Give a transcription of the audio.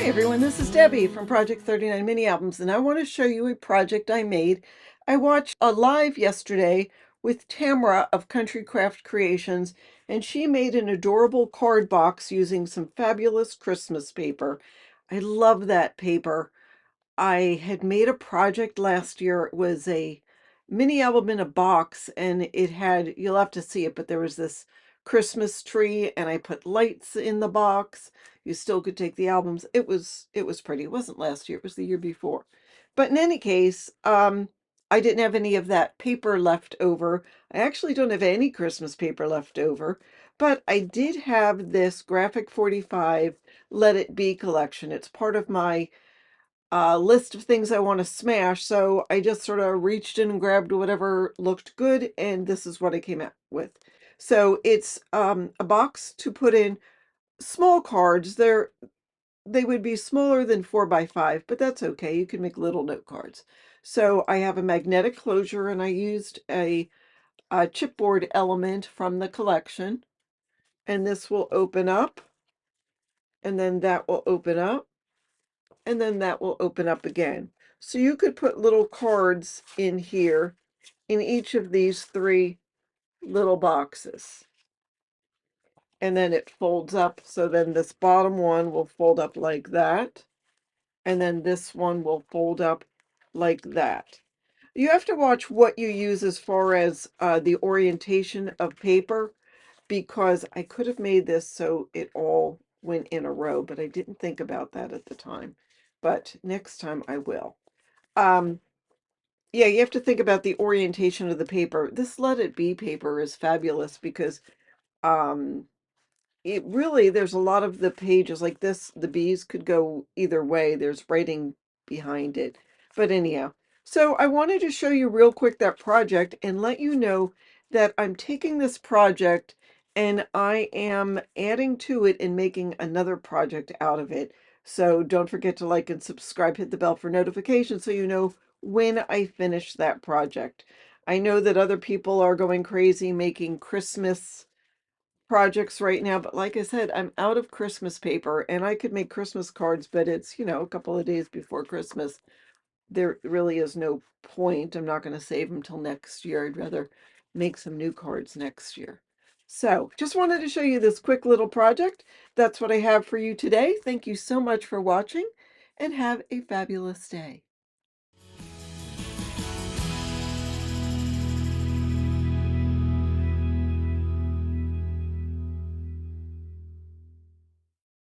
Everyone, this is Debbie from Project 39 Mini Albums, and I want to show you a project I made. I watched a live yesterday with Tamra of Country Craft Creations, and she made an adorable card box using some fabulous Christmas paper. I love that paper. I had made a project last year. It was a mini album in a box, and it had, you'll have to see it, but there was this Christmas tree, and I put lights in the box. You still could take the albums. It was pretty. It wasn't last year, it was the year before. But in any case, I didn't have any of that paper left over. I actually don't have any Christmas paper left over, but I did have this Graphic 45 Let It Be collection. It's part of my list of things I want to smash. So I just sort of reached in and grabbed whatever looked good, and this is what I came out with. So it's a box to put in small cards. They would be smaller than 4x5, but that's okay. You can make little note cards. So I have a magnetic closure, and I used a chipboard element from the collection, and this will open up, and then that will open up, and then that will open up again. So you could put little cards in here in each of these three little boxes. And then it folds up. So then this bottom one will fold up like that. And then this one will fold up like that. You have to watch what you use as far as the orientation of paper, because I could have made this so it all went in a row, but I didn't think about that at the time. But next time I will. Yeah, you have to think about the orientation of the paper. This Let It Be paper is fabulous because um, it really, there's a lot of the pages like this, the bees could go either way. There's writing behind it. But anyhow, so I wanted to show you real quick that project and let you know that I'm taking this project and I am adding to it and making another project out of it. So don't forget to like and subscribe, hit the bell for notifications so you know when I finish that project. I know that other people are going crazy making Christmas projects right now, but like I said, I'm out of Christmas paper, and I could make Christmas cards, but it's, a couple of days before Christmas. There really is no point. I'm not going to save them till next year. I'd rather make some new cards next year. So just wanted to show you this quick little project. That's what I have for you today. Thank you so much for watching, and have a fabulous day.